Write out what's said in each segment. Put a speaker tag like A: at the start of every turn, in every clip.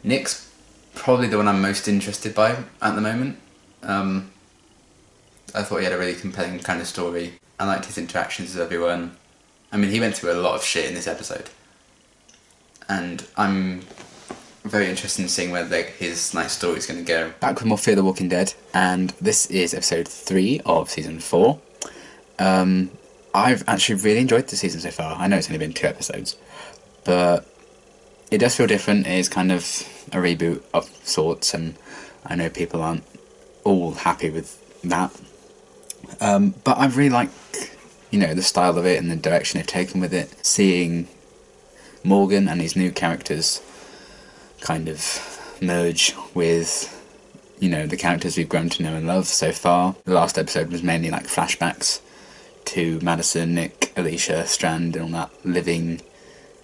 A: Nick's probably the one I'm most interested by at the moment. I thought he had a really compelling kind of story. I liked his interactions with everyone. I mean, he went through a lot of shit in this episode. And I'm very interested in seeing where his story is going to go. Back with more Fear the Walking Dead, and this is episode 3 of season 4. I've actually really enjoyed the season so far. I know it's only been 2 episodes, but it does feel different. It is kind of a reboot of sorts, and I know people aren't all happy with that. But I really like, the style of it and the direction they've taken with it. Seeing Morgan and his new characters kind of merge with, the characters we've grown to know and love so far. The last episode was mainly flashbacks to Madison, Nick, Alicia, Strand and all that living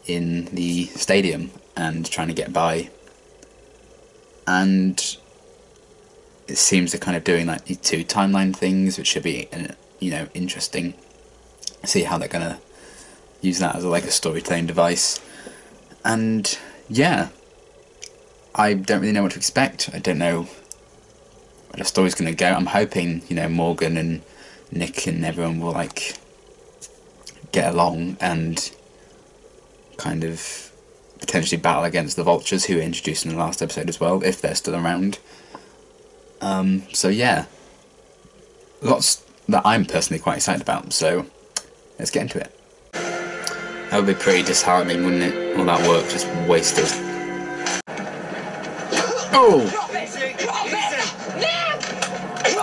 A: in the stadium and trying to get by. And it seems they're kind of doing these 2 timeline things, which should be, interesting. See how they're going to use that as a storytelling device. And yeah, I don't really know what to expect. I don't know where the story's going to go. I'm hoping, Morgan and Nick and everyone will get along and kind of potentially battle against the Vultures, who were introduced in the last episode as well, if they're still around. So yeah, lots that I'm personally quite excited about, so let's get into it. That would be pretty disheartening, wouldn't it? All that work just wasted. Oh!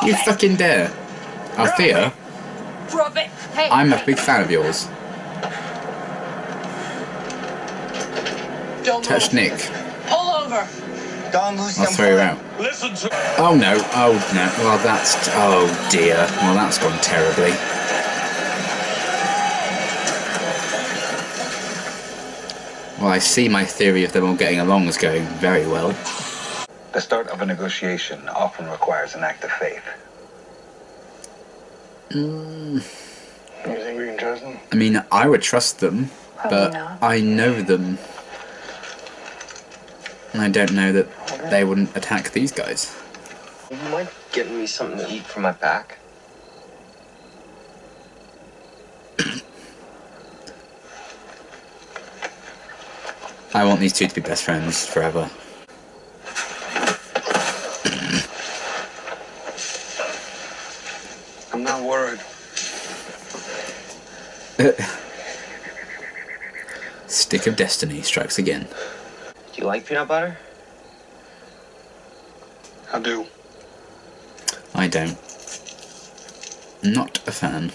A: You fucking dare! Althea? I'm a big fan of yours. Touch Nick.
B: Pull over.
A: I'll throw you out. Oh no, oh no, well that's, oh dear, well that's gone terribly. Well, I see my theory of them all getting along is going very well.
C: The start of a negotiation often requires an act of faith. You think we can trust them?
A: I mean, I would trust them, but I know them. And I don't know that they wouldn't attack these guys.
D: You might get me something to eat for my back.
A: I want these 2 to be best friends forever.
C: I'm not worried.
A: Stick of Destiny strikes again.
D: Do you like peanut butter?
C: I do.
A: I don't. Not a fan.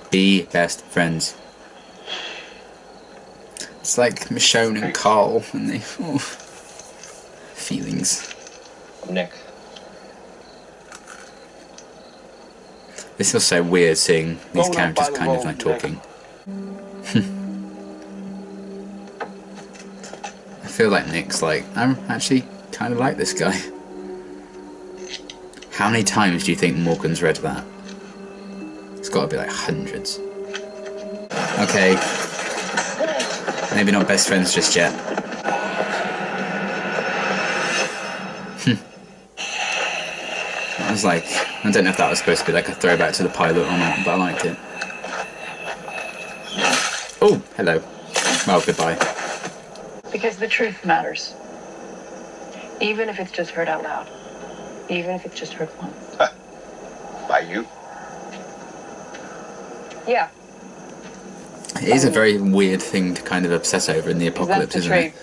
A: Be best friends. It's like Michonne and Carl, and they... Oh, feelings.
D: Nick.
A: This feels so weird seeing these characters kind of talking. I feel like Nick's I'm actually kind of like this guy. How many times do you think Morgan's read that? It's got to be hundreds. Okay. Maybe not best friends just yet. That was I don't know if that was supposed to be a throwback to the pilot or not, but I liked it. Oh, hello. Well, goodbye.
B: Because the truth matters. Even if it's just heard out loud. Even if it's just heard once.
C: By you?
B: Yeah.
A: It is a very weird thing to kind of obsess over in the apocalypse, isn't it?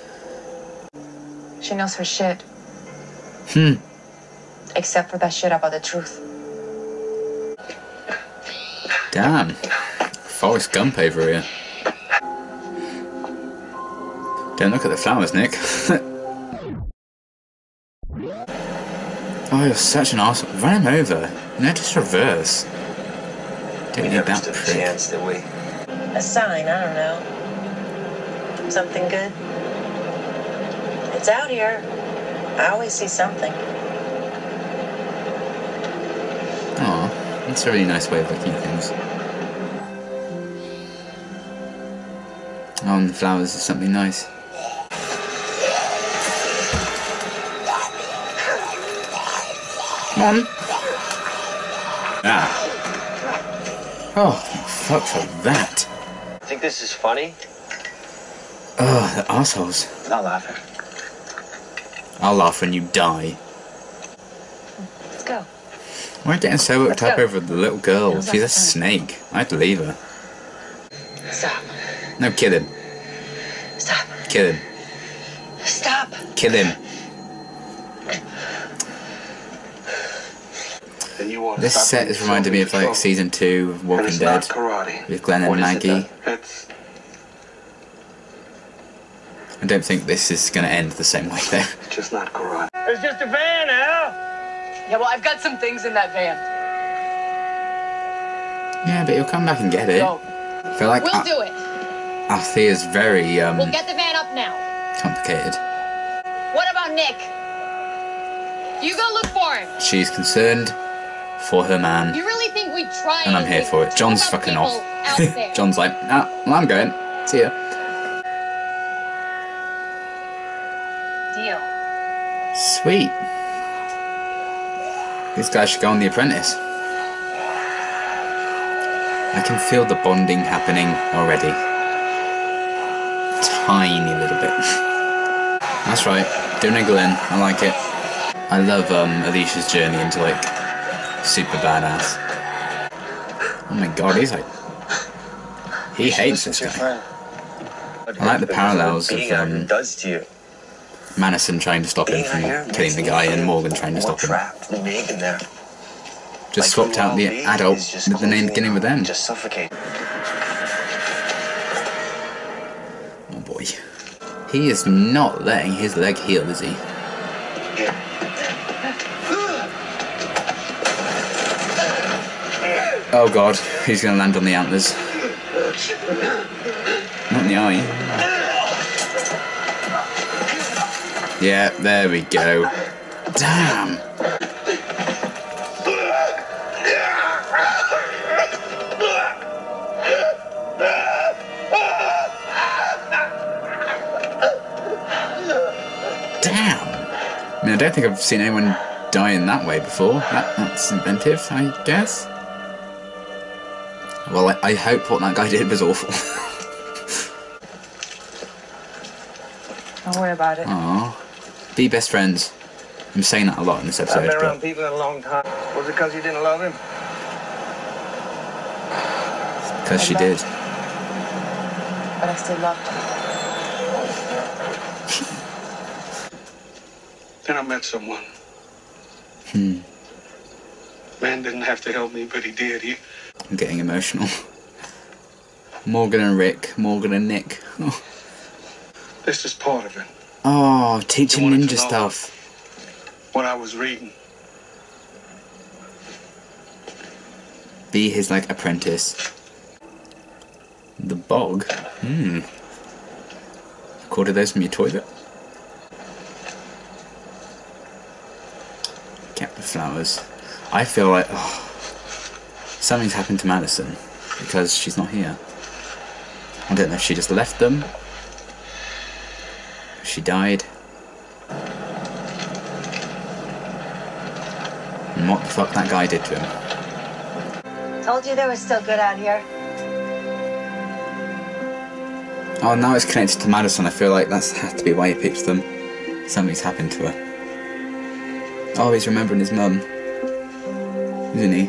B: She knows her shit. Except for that shit about the truth.
A: Damn. Forrest Gump over here. Don't look at the flowers, Nick. Oh, you're such an arsehole. Run him over. Just reverse. Don't need that prick.
D: Chance, did we?
B: A sign, I don't know. Something good. It's out here. I always see something.
A: Aw, that's a really nice way of looking at things. Oh, and the flowers is something nice. Come on. Ah. Oh, fuck for that.
D: Think this is funny?
A: Oh, the assholes.
C: Not laughing.
A: I'll laugh when you die.
B: Let's go.
A: Why are you getting so worked
B: Let's
A: up
B: go.
A: over the little girl?
B: Feels
A: She's a
B: like fun.
A: snake. I'd leave her.
B: Stop.
A: No, kill him.
B: Stop.
A: Kill him.
B: Stop.
A: Kill him.
C: Then you want to
A: This
C: stop
A: set
C: being
A: has reminded me of like
C: trouble.
A: season 2 of
C: And
A: Walking
C: it's
A: Dead
C: not karate.
A: with Glenn and
D: What is it
A: Maggie.
D: then?
C: It's
A: I don't think this is going to end the same way though.
C: just not karate.
E: It's just a van, Al.
F: Yeah, well, I've got some things in that van.
A: Yeah, but he'll come back and get it.
F: So,
A: I feel like
F: we'll do it.
A: Althea's very
F: We'll get the van up now.
A: complicated.
F: What about Nick? You go look for him.
A: She's concerned for her man,
F: You really think we'd try
A: and I'm here for it. John's fucking off. John's like, ah, well, I'm going. See ya.
B: Deal.
A: Sweet. These guys should go on The Apprentice. I can feel the bonding happening already. Tiny little bit. That's right. Doing a Glenn. I like it. I love Alicia's journey into like super badass. Oh my god, he's like, he hates this guy. I like the parallels of
D: does to you.
A: Madison trying to stop him from killing the guy and Morgan trying to stop him.
D: Trapped and naked there.
A: Just swapped out the adult with the name beginning with M.
D: Just suffocate.
A: Oh boy. He is not letting his leg heal, is he? Oh god, he's gonna land on the antlers. Not in the eye. Yeah, there we go. Damn! Damn! I mean, I don't think I've seen anyone die in that way before. That's inventive, I guess. Well, I hope what that guy did was awful.
B: Don't worry about it.
A: Aww. Be best friends. I'm saying that a lot in this
E: I've
A: episode,
E: been around
A: but
E: people in a long time. Was it because you didn't love him?
A: because she did.
B: But I still loved him.
C: Then I met someone. Man didn't have to help me, but he did.
A: I'm getting emotional. Morgan and Rick, Morgan and Nick. Oh,
C: This is part of it.
A: oh teaching
C: You wanted
A: ninja
C: to know?
A: stuff.
C: What I was reading.
A: Be his, like, apprentice. The bog? Recorded those from your toilet? Kept the flowers. I feel like, something's happened to Madison because she's not here. I don't know if she just left them, if she died, and what the fuck that guy did to him.
B: Told you they were still good out here.
A: Oh, now it's connected to Madison. I feel like that's has to be why he picked them. Something's happened to her. Oh, he's remembering his mum, isn't he?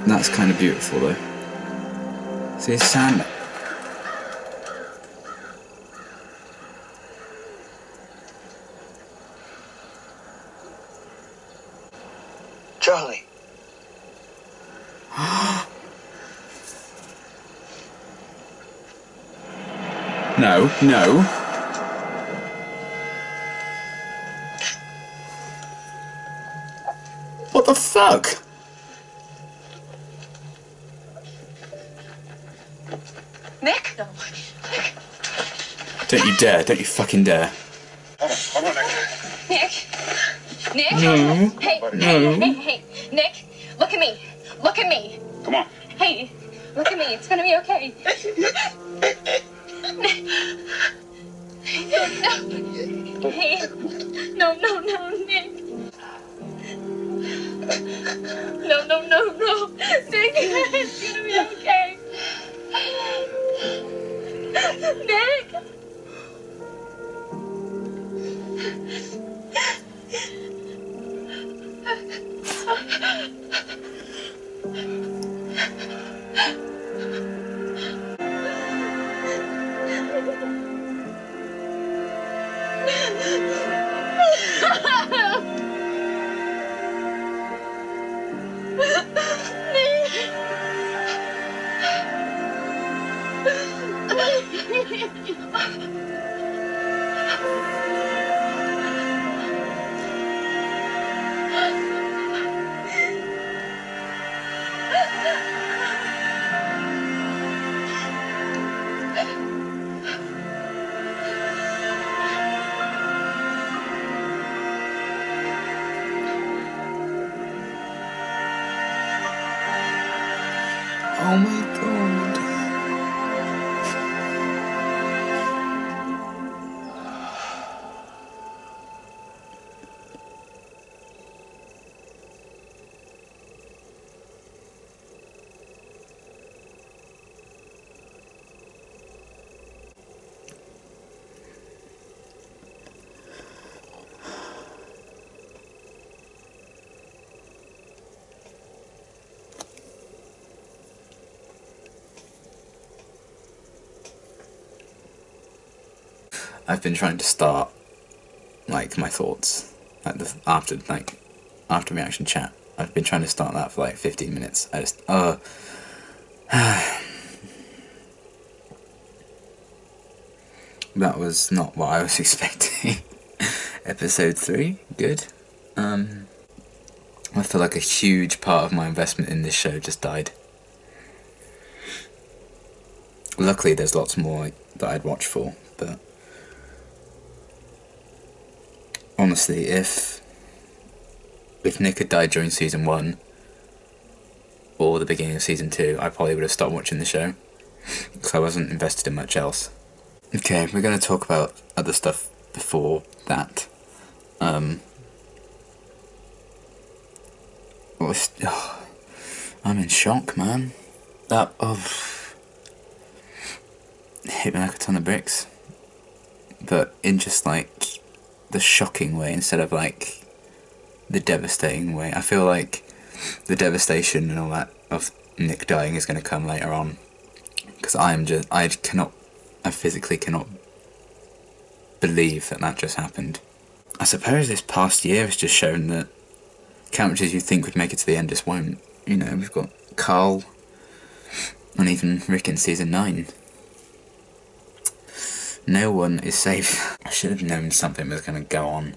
A: That's kind of beautiful, though. See, Sam.
C: Charlie.
A: No, no. What the fuck?
F: Nick? No.
A: Don't you dare, don't you fucking dare.
C: Hold on,
F: Nick? Nick?
A: No.
F: Hey,
A: No.
F: hey, Nick, look at me. Look at me.
C: Come on.
F: Hey, look at me. It's gonna be okay. No. Hey. No, no, no, Nick. No, no, no, no. Nick, it's gonna be okay. Nick.
A: Oh my god. I've been trying to start like my thoughts after reaction chat. I've been trying to start that for like 15 minutes. I just that was not what I was expecting. Episode 3, good. I feel like a huge part of my investment in this show just died. Luckily there's lots more that I'd watch for, but honestly, if Nick had died during season 1 or the beginning of season 2, I probably would have stopped watching the show because I wasn't invested in much else. Okay, we're going to talk about other stuff before that. I'm in shock, man. That hit me like a ton of bricks, but in just like the shocking way instead of like the devastating way. I feel like the devastation and all that of Nick dying is going to come later on, because I physically cannot believe that just happened. I suppose this past year has just shown that characters you think would make it to the end just won't. You know, we've got Carl and even Rick in season 9. No one is safe. I should have known something was going to go on.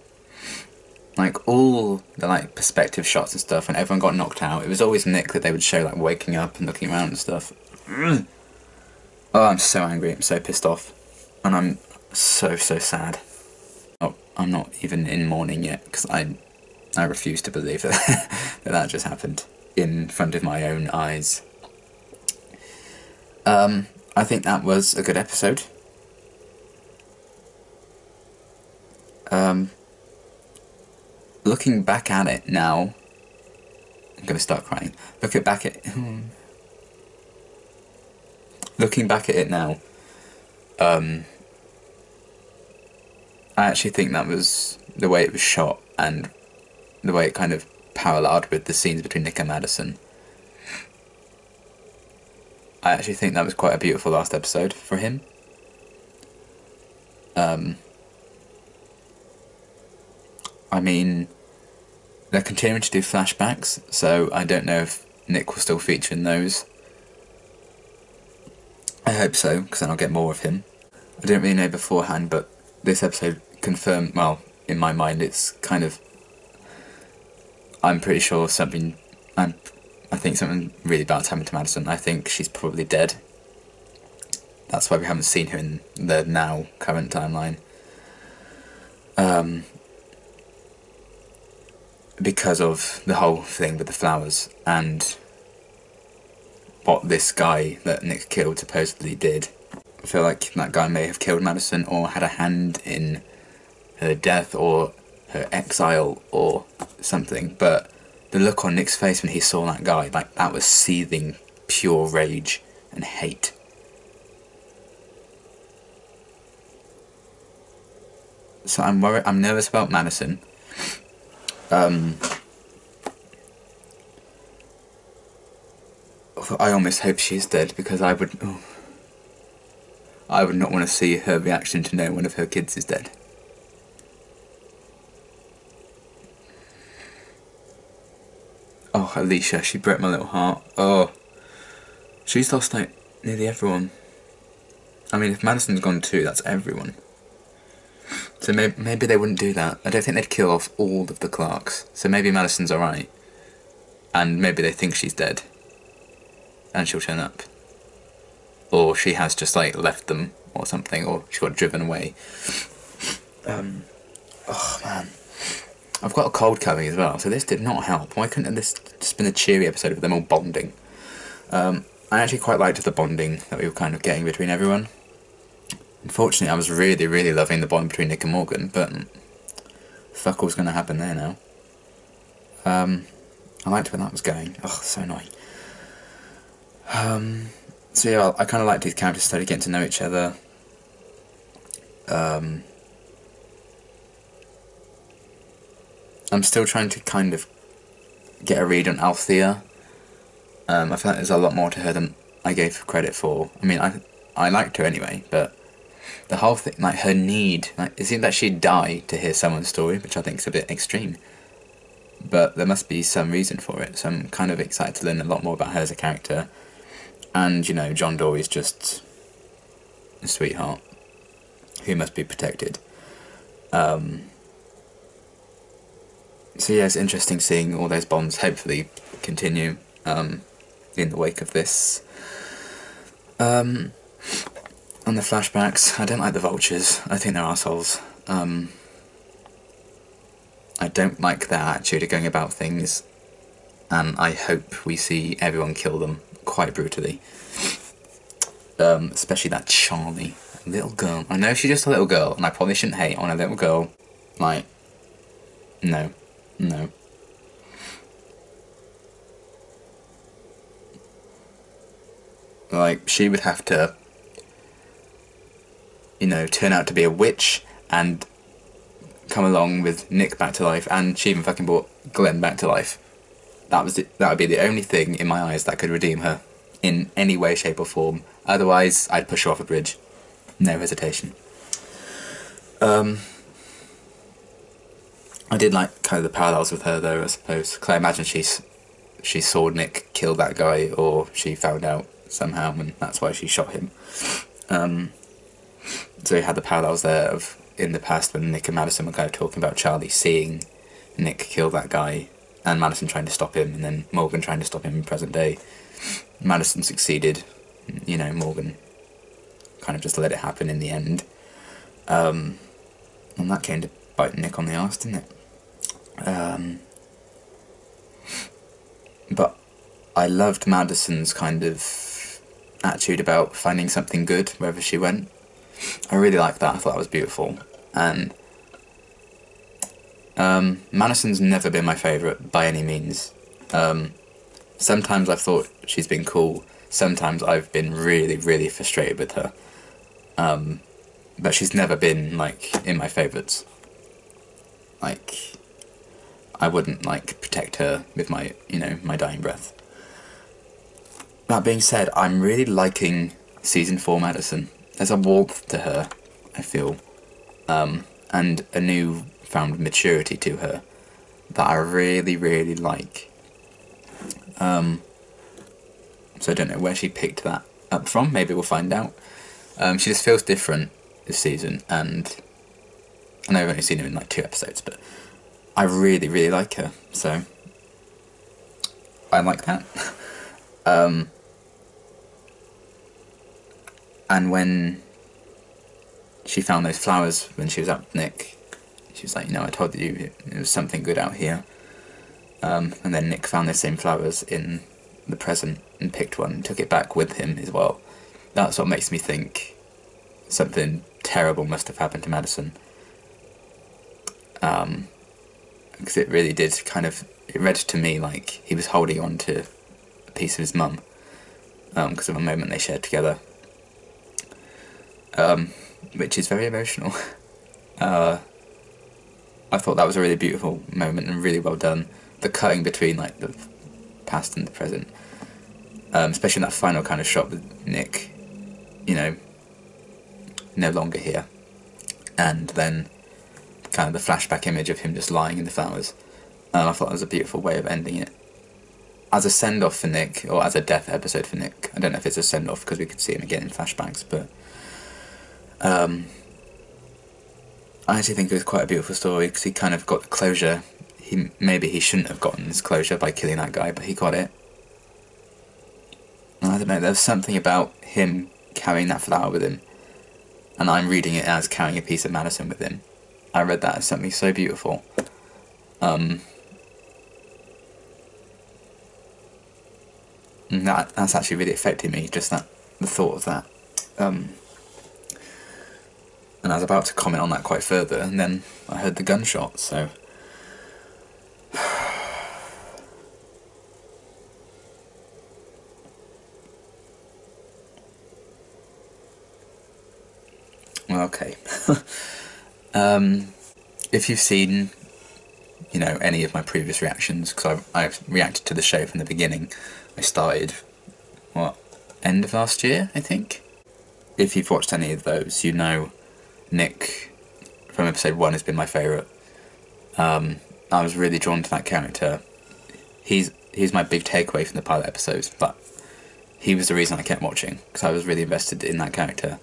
A: Like, all the like perspective shots and stuff, when everyone got knocked out, it was always Nick that they would show like waking up and looking around and stuff. Oh, I'm so angry, I'm so pissed off. And I'm so sad. Oh, I'm not even in mourning yet, because I refuse to believe that that just happened in front of my own eyes. I think that was a good episode. Looking back at it now, I'm gonna start crying. Looking back at it now, I actually think that was the way it was shot and the way it kind of paralleled with the scenes between Nick and Madison. I actually think that was quite a beautiful last episode for him. I mean, they're continuing to do flashbacks, so I don't know if Nick will still feature in those. I hope so, because then I'll get more of him. I don't really know beforehand, but this episode confirmed, well, in my mind, it's kind of... I'm pretty sure something... I think something really bad's happened to Madison. I think she's probably dead. That's why we haven't seen her in the now current timeline. Because of the whole thing with the flowers and what this guy that Nick killed supposedly did. I feel like that guy may have killed Madison or had a hand in her death or her exile or something, but the look on Nick's face when he saw that guy, like, that was seething pure rage and hate. So I'm worried. I'm nervous about Madison. I almost hope she's dead, because I would not want to see her reaction to know one of her kids is dead. Oh, Alicia, she broke my little heart. Oh, she's lost like nearly everyone. I mean, if Madison's gone too, that's everyone. So maybe they wouldn't do that. I don't think they'd kill off all of the Clarks. So maybe Madison's alright. And maybe they think she's dead. And she'll turn up. Or she has just, like, left them or something. Or she got driven away. Oh, man. I've got a cold coming as well, so this did not help. Why couldn't this just been a cheery episode of them all bonding? I actually quite liked the bonding that we were kind of getting between everyone. Unfortunately, I was really, really loving the bond between Nick and Morgan, but fuck all's going to happen there now. I liked where that was going. Oh, so annoying. So yeah, I kind of liked these characters started getting to know each other. I'm still trying to kind of get a read on Althea. I feel like there's a lot more to her than I gave her credit for. I mean, I liked her anyway, but the whole thing, like her need, like, it seemed that she'd die to hear someone's story, which I think is a bit extreme. But there must be some reason for it, so I'm kind of excited to learn a lot more about her as a character. And, you know, John Dory's just a sweetheart who must be protected. So yeah, it's interesting seeing all those bonds hopefully continue in the wake of this. And the flashbacks, I don't like the vultures. I think they're arseholes. I don't like their attitude of going about things, and I hope we see everyone kill them quite brutally. Especially that Charlie, little girl. I know she's just a little girl, and I probably shouldn't hate on a little girl. Like, no. Like, she would have to, you know, turn out to be a witch and come along with Nick back to life, and she even fucking brought Glenn back to life. That would be the only thing in my eyes that could redeem her in any way, shape or form. Otherwise, I'd push her off a bridge. No hesitation. I did like kind of the parallels with her though, I suppose. Because I imagine she saw Nick kill that guy, or she found out somehow and that's why she shot him. So you had the parallels there of in the past when Nick and Madison were kind of talking about Charlie seeing Nick kill that guy and Madison trying to stop him, and then Morgan trying to stop him in present day. Madison succeeded, you know, Morgan kind of just let it happen in the end. And that came to bite Nick on the arse, didn't it? But I loved Madison's kind of attitude about finding something good wherever she went. I really liked that. I thought that was beautiful. And Madison's never been my favourite by any means. Sometimes I've thought she's been cool. Sometimes I've been really, really frustrated with her. But she's never been, like, in my favourites. Like, I wouldn't, like, protect her with my, you know, my dying breath. That being said, I'm really liking Season 4 Madison. There's a warmth to her, I feel, and a newfound maturity to her that I really, really like. So I don't know where she picked that up from. Maybe we'll find out. She just feels different this season, and I know I've only seen her in like 2 episodes, but I really, really like her. So I like that. And when she found those flowers when she was out with Nick, she was like, you know, I told you it was something good out here. And then Nick found those same flowers in the present and picked one and took it back with him as well. That's what makes me think something terrible must have happened to Madison. because it really did it read to me like he was holding on to a piece of his mum, because of a moment they shared together, which is very emotional. I thought that was a really beautiful moment and really well done. The cutting between like the past and the present, especially in that final kind of shot with Nick, no longer here, and then kind of the flashback image of him just lying in the flowers. I thought that was a beautiful way of ending it. As a send-off for Nick, or as a death episode for Nick, I don't know if it's a send-off because we could see him again in flashbacks, but I actually think it was quite a beautiful story because he kind of got the closure. Maybe he shouldn't have gotten his closure by killing that guy, but he got it. I don't know, there was something about him carrying that flower with him, and I'm reading it as carrying a piece of Madison with him. I read that as something so beautiful. And that's actually really affected me, just the thought of that. And I was about to comment on that quite further, and then I heard the gunshot, so... Well, okay. If you've seen, any of my previous reactions, because I've reacted to the show from the beginning. I started, end of last year, I think? If you've watched any of those, Nick from episode 1 has been my favourite. I was really drawn to that character. He's my big takeaway from the pilot episodes, but he was the reason I kept watching, because I was really invested in that character,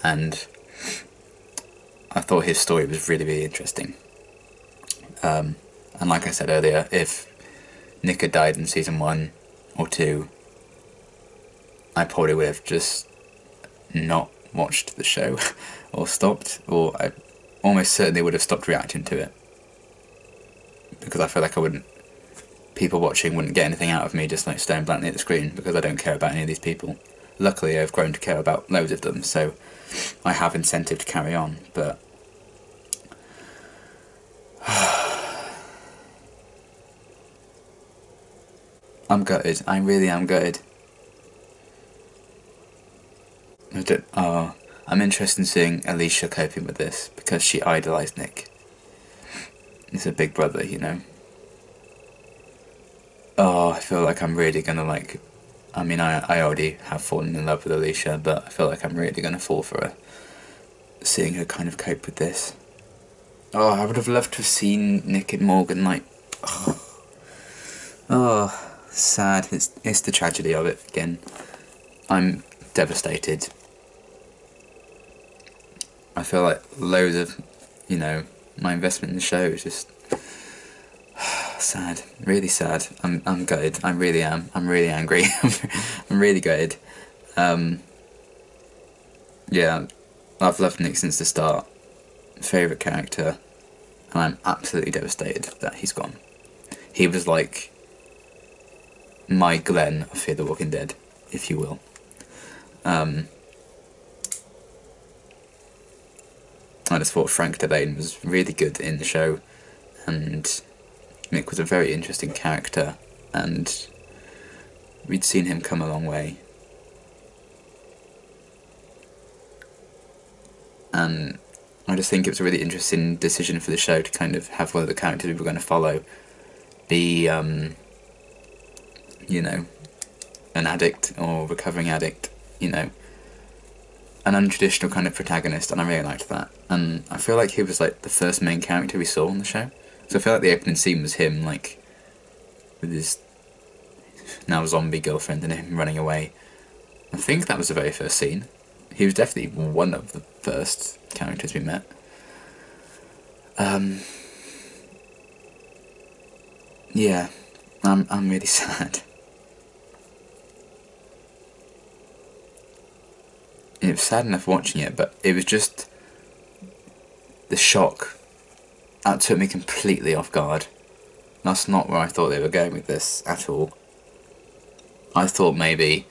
A: and I thought his story was really, really interesting. And like I said earlier, if Nick had died in season 1 or 2, I probably would have just not watched the show or stopped, or I almost certainly would have stopped reacting to it, because I feel like people watching wouldn't get anything out of me just like staring blankly at the screen, because I don't care about any of these people. Luckily I've grown to care about loads of them, so I have incentive to carry on, but I'm gutted. I really am gutted. I'm interested in seeing Alicia coping with this, because she idolised Nick. He's a big brother, I feel like I'm really gonna I already have fallen in love with Alicia, but I feel like I'm really gonna fall for her, seeing her kind of cope with this. I would have loved to have seen Nick and Morgan, sad. It's the tragedy of it again. I'm devastated. I feel like loads of, my investment in the show is just sad, really sad. I'm gutted. I really am. I'm really angry. I'm really gutted. Yeah, I've loved Nick since the start. Favourite character, and I'm absolutely devastated that he's gone. He was like my Glenn of Fear the Walking Dead, if you will. I just thought Frank Delane was really good in the show, and Nick was a very interesting character, and we'd seen him come a long way. And I just think it was a really interesting decision for the show to kind of have one of the characters we were going to follow be, an addict or recovering addict, an untraditional kind of protagonist, and I really liked that. And I feel like he was like the first main character we saw on the show. So I feel like the opening scene was him, with his now zombie girlfriend and him running away. I think that was the very first scene. He was definitely one of the first characters we met. Yeah, I'm really sad. It was sad enough watching it, but it was just the shock. That took me completely off guard. That's not where I thought they were going with this at all. I thought maybe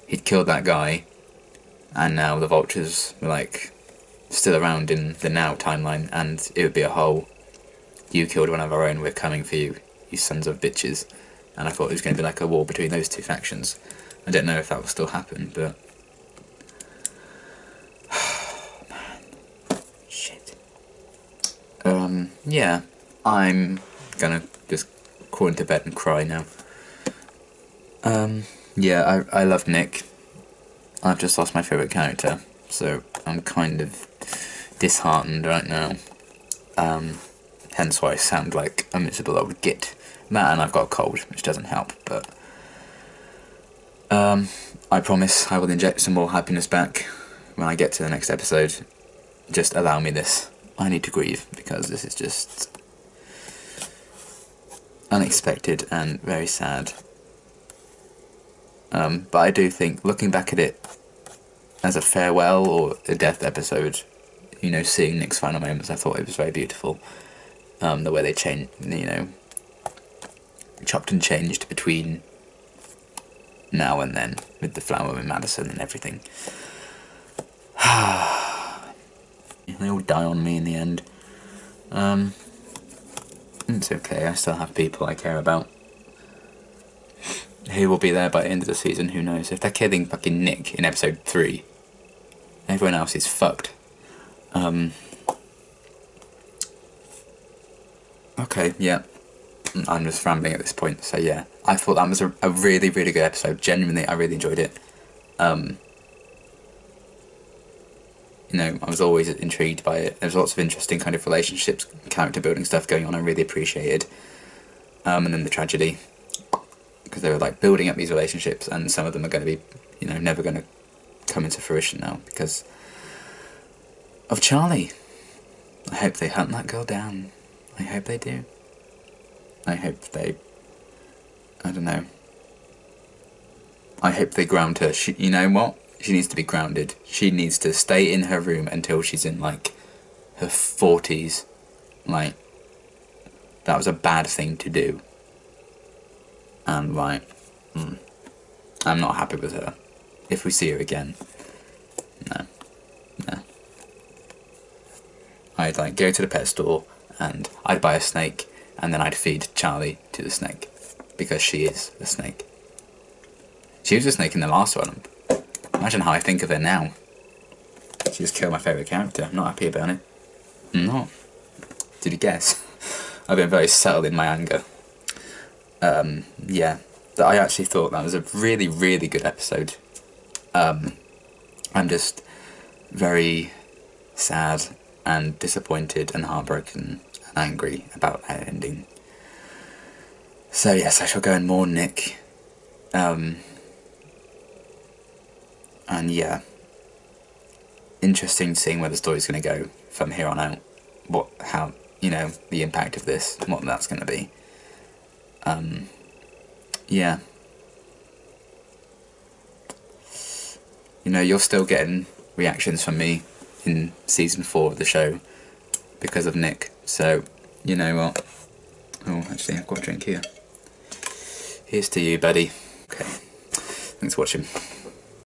A: he'd killed that guy, and now the Vultures were still around in the now timeline, and it would be a whole you killed one of our own, we're coming for you, you sons of bitches. And I thought it was going to be like a war between those two factions. I don't know if that will still happen, but... Man. Shit. Yeah. I'm gonna just crawl into bed and cry now. Yeah, I love Nick. I've just lost my favourite character, so I'm kind of disheartened right now. Hence why I sound like a miserable old git. And I've got a cold, which doesn't help, but... I promise I will inject some more happiness back when I get to the next episode. Just allow me this. I need to grieve, because this is just... unexpected and very sad. But I do think, looking back at it as a farewell or a death episode, you know, seeing Nick's final moments, I thought it was very beautiful. The way they changed, you know, chopped and changed between now and then, with the flower in Madison and everything. They all die on me in the end. It's okay, I still have people I care about. Who will be there by the end of the season, who knows. If they're killing fucking Nick in episode 3, everyone else is fucked. Okay, yeah. I'm just rambling at this point, so yeah. I thought that was a really, really good episode. Genuinely, I really enjoyed it. You know, I was always intrigued by it. There's lots of interesting kind of relationships, character building stuff going on I really appreciated. And then the tragedy. Because they were like building up these relationships, and some of them are going to be, you know, never going to come into fruition now because of Charlie. I hope they hunt that girl down. I hope they do. I hope they... I don't know. I hope they ground her. You know what? She needs to be grounded. She needs to stay in her room until she's in, like, her 40s. Like, that was a bad thing to do. And, like, I'm not happy with her. If we see her again. No. I'd, like, go to the pet store, and I'd buy a snake, and then I'd feed Charlie to the snake. Because she is a snake. She was a snake in the last one. Imagine how I think of her now. She just killed my favourite character. I'm not happy about it. I'm not. Did you guess? I've been very subtle in my anger. Yeah. I actually thought that was a really, really good episode. I'm just very sad and disappointed and heartbroken and angry about that ending. So yes, I shall go and mourn Nick. And yeah, interesting seeing where the story's going to go from here on out. How, you know, the impact of this, and what that's going to be. Yeah. You know, you're still getting reactions from me in season 4 of the show because of Nick. So, you know what? Oh, actually, I've got a drink here. Here's to you, buddy. Okay. Thanks for watching.